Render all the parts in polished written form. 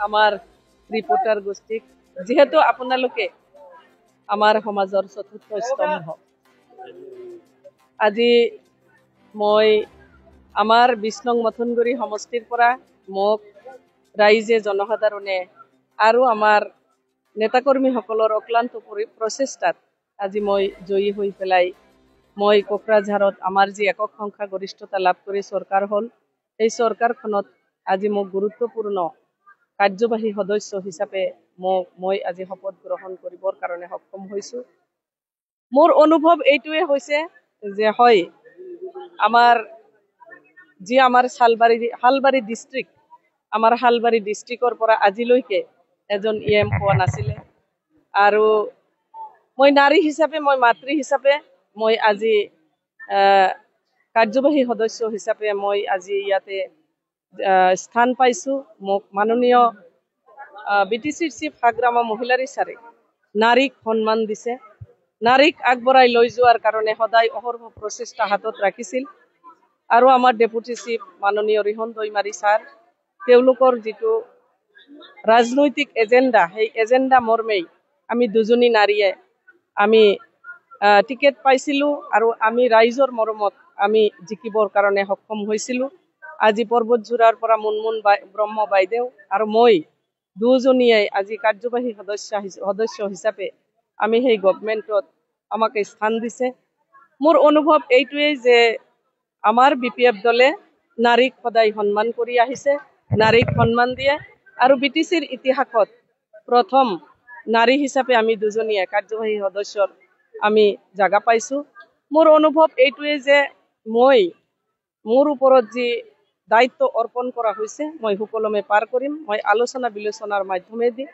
আমাৰ ৰিপোৰ্টাৰ গোষ্ঠীক যেহেতু আপোনালোকে আমাৰ সমাজৰ চতুৰ্থ স্তম্ভ আজি মই আমাৰ ২০ নং মথনগুৰি সমষ্টিৰ পৰা মোক ৰাইজে জনসাধাৰণে আৰু আমাৰ নেতাকৰ্মীসকলৰ অক্লান্ত প্ৰচেষ্টাত আজি মই জয়ী হৈ পেলাই মই কোকৰাঝাৰত আমাৰ যি একক সংখ্যা গৰিষ্ঠতা লাভ কৰি চৰকাৰ হ'ল এই চৰকাৰখনত আজি মোক গুৰুত্বপূৰ্ণ কাৰ্যবাহী সদস্য হিচাপে মই আজি শপত গ্ৰহণ কৰিবৰ কাৰণে সক্ষম হৈছো। মোৰ অনুভৱ এইটোৱে হৈছে যে হয় আমাৰ যি আমাৰ শালবাৰী ডিষ্ট্ৰিক্ট আমাৰ শালবাৰী ডিষ্ট্ৰিক্টৰ পৰা আজিলৈকে এজন ইএম পোৱা নাছিলে আৰু মই নাৰী হিচাপে মই মাতৃ হিচাপে মই আজি কাৰ্যবাহী সদস্য হিচাপে মই আজি ইয়াতে স্থান পাইছো। মোক মাননীয় বিটিচিৰ চিফ হাগ্ৰামা মহিলাৰী ছাৰে নাৰীক সন্মান দিছে, নাৰীক আগবঢ়াই লৈ যোৱাৰ কাৰণে সদায় অহৰহ প্ৰচেষ্টা হাতত ৰাখিছিল আৰু আমাৰ ডেপুটি চিফ মাননীয় ৰিহন দৈমাৰী ছাৰ তেওঁলোকৰ যিটো ৰাজনৈতিক এজেণ্ডা সেই এজেণ্ডা মৰ্মেই আমি দুজনী নাৰীয়ে আমি টিকেট পাইছিলো আৰু আমি ৰাইজৰ মৰমত আমি জিকিবৰ কাৰণে সক্ষম হৈছিলো। আজি পৰ্বতজোৰাৰ পৰা মুনমুন ব্ৰহ্ম বাইদেউ আৰু মই দুজনীয়ে আজি কাৰ্যবাহী সদস্য হিচাপে আমি সেই গভৰ্ণমেণ্টত আমাক স্থান দিছে। মোৰ অনুভৱ এইটোৱেই যে আমাৰ বিপিএফ দলে নাৰীক সদায় সন্মান কৰি আহিছে, নাৰীক সন্মান দিয়ে আৰু বিটিচিৰ ইতিহাসত প্ৰথম নাৰী হিচাপে আমি দুজনীয়ে কাৰ্যবাহী সদস্যৰ আমি জাগা পাইছো। মোৰ অনুভৱ এইটোৱে যে মই মোৰ ওপৰত যি দায়িত্ব অৰ্পণ কৰা হৈছে মই সুকলমে পাৰ কৰিম। মই আলোচনা বিলোচনাৰ মাধ্যমেদি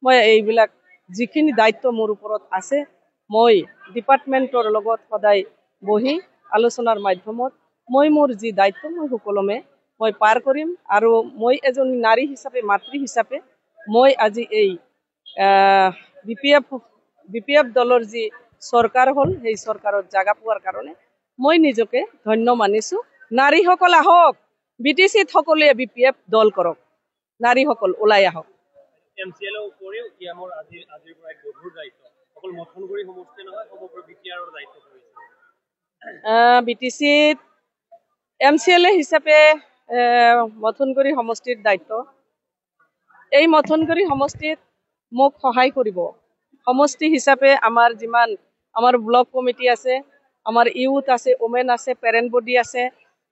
মই এইবিলাক যিখিনি দায়িত্ব মোৰ ওপৰত আছে মই ডিপাৰ্টমেণ্টৰ লগত সদায় বহি আলোচনাৰ মাধ্যমত মই মোৰ যি দায়িত্ব মই সুকলমে মই পাৰ কৰিম আৰু মই এজনী নাৰী হিচাপে মাতৃ হিচাপে মই আজি এই বিপিএফ দলৰ যি চৰকাৰ হ'ল সেই চৰকাৰত জাগা পোৱাৰ কাৰণে মই নিজকে ধন্য মানিছো। নাৰীসকল আহক, বিটিচিত সকলোৱে বিপিএফ দল কৰক, নাৰীসকল ওলাই আহক। এমচিএলৰ উপৰিও ইয়ামৰ আজিৰ পৰা এক গধুৰ দায়িত্ব অকল মথনগুৰি সমষ্টি নহয় সমগ্ৰ বিটিআৰৰ দায়িত্ব কৰিছে। বিটিচিত এমচিএলএ হিচাপে মথনগুৰি সমষ্টিৰ দায়িত্ব এই মথনগুৰি সমষ্টিত মোক সহায় কৰিব। সমষ্টি হিচাপে আমাৰ যিমান আমাৰ ব্লক কমিটি আছে, আমাৰ ইউথ আছে, ওমেন আছে, পেৰেণ্ট বডি আছে,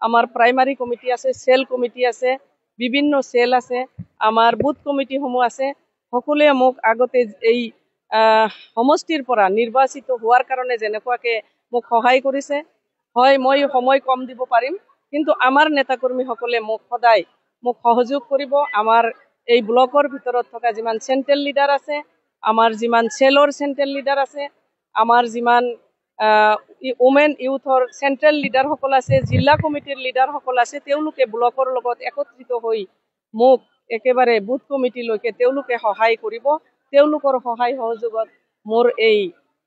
আমাৰ প্ৰাইমাৰী কমিটি আছে, চেল কমিটি আছে, বিভিন্ন চেল আছে, আমাৰ বুথ কমিটিসমূহ আছে। সকলোৱে মোক আগতে এই সমষ্টিৰ পৰা নিৰ্বাচিত হোৱাৰ কাৰণে যেনেকুৱাকে মোক সহায় কৰিছে। হয় মই সময় কম দিব পাৰিম কিন্তু আমাৰ নেতাকৰ্মীসকলে মোক সদায় মোক সহযোগ কৰিব। আমাৰ এই ব্লকৰ ভিতৰত থকা যিমান চেণ্ট্ৰেল লিডাৰ আছে, আমাৰ যিমান চেলৰ চেণ্ট্ৰেল লিডাৰ আছে, আমাৰ যিমান ওমেন ইউথৰ চেণ্ট্ৰেল লিডাৰসকল আছে, জিলা কমিটিৰ লিডাৰসকল আছে, তেওঁলোকে ব্লকৰ লগত একত্ৰিত হৈ মোক একেবাৰে বুথ কমিটিলৈকে তেওঁলোকে সহায় কৰিব। তেওঁলোকৰ সহায় সহযোগত মোৰ এই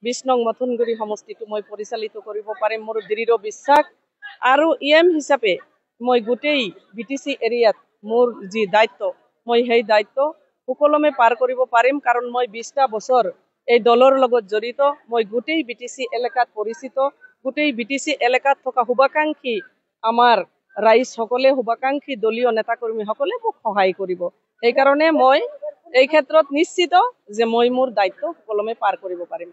২০ নং মথনগুৰি সমষ্টিটো মই পৰিচালিত কৰিব পাৰিম মোৰ দৃঢ় বিশ্বাস। আৰু ইএম হিচাপে মই গোটেই বিটিচি এৰিয়াত মোৰ যি দায়িত্ব মই সেই দায়িত্ব সুকলমে পাৰ কৰিব পাৰিম কাৰণ মই ২০টা বছৰ এই দলৰ লগত জড়িত। মই গোটেই বিটিচি এলেকাত পৰিচিত, গোটেই বিটিচি এলেকাত থকা শুভাকাংক্ষী আমাৰ ৰাইজসকলে শুভাকাংক্ষী দলীয় নেতাকৰ্মীসকলে মোক সহায় কৰিব। সেইকাৰণে মই এই ক্ষেত্ৰত নিশ্চিত যে মই মোৰ দায়িত্ব সুকলমে পাৰ কৰিব পাৰিম।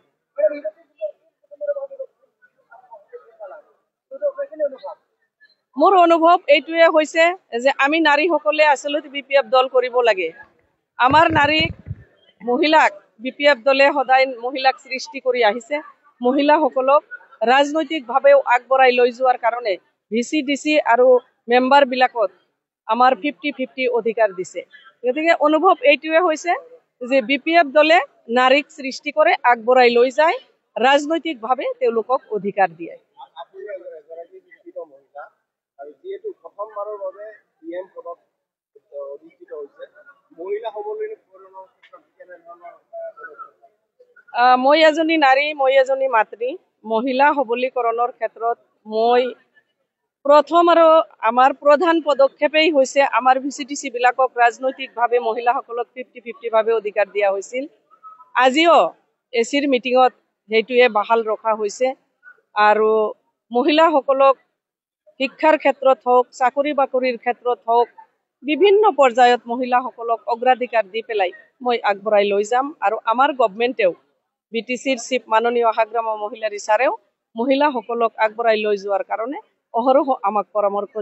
মোৰ অনুভৱ এইটোৱে হৈছে যে আমি নাৰীসকলে আচলতে বিপিএফ দল কৰিব লাগে। আমাৰ নাৰীক মহিলাক বিপিএফ দলে সদায় মহিলাক সৃষ্টি কৰি আহিছে। মহিলাসকলক ৰাজনৈতিকভাৱেও আগবঢ়াই লৈ যোৱাৰ কাৰণে ভিচি ডিচি আৰু মেম্বাৰবিলাকত আমাৰ 50-50 অধিকাৰ দিছে। গতিকে অনুভৱ এইটোৱে হৈছে যে বিপিএফ দলে নাৰীক সৃষ্টি কৰে, আগবঢ়াই লৈ যায়, ৰাজনৈতিকভাৱে তেওঁলোকক অধিকাৰ দিয়ে। মই এজনী নাৰী, মই এজনী মাতৃ। মহিলা সবলীকৰণৰ ক্ষেত্ৰত মই প্ৰথম আৰু আমাৰ প্ৰধান পদক্ষেপেই হৈছে আমাৰ ভিচিডিচি বিলাকক ৰাজনৈতিকভাৱে মহিলাসকলক 50-50 ভাৱে অধিকাৰ দিয়া হৈছিল। আজিও এচিৰ মিটিঙত সেইটোৱে বাহাল ৰখা হৈছে আৰু মহিলাসকলক শিক্ষাৰ ক্ষেত্ৰত হওক, চাকৰি বাকৰিৰ ক্ষেত্ৰত হওক, বিভিন্ন পৰ্যায়ত মহিলাসকলক অগ্ৰাধিকাৰ দি পেলাই মই আগবঢ়াই লৈ যাম। আৰু আমাৰ গভমেণ্টেও বিটিচিৰ চিফ মাননীয় আশাগ্ৰাম মহিলাৰী ছাৰেও মহিলাসকলক আগবঢ়াই লৈ যোৱাৰ কাৰণে অহৰহ আমাক পৰামৰ্শ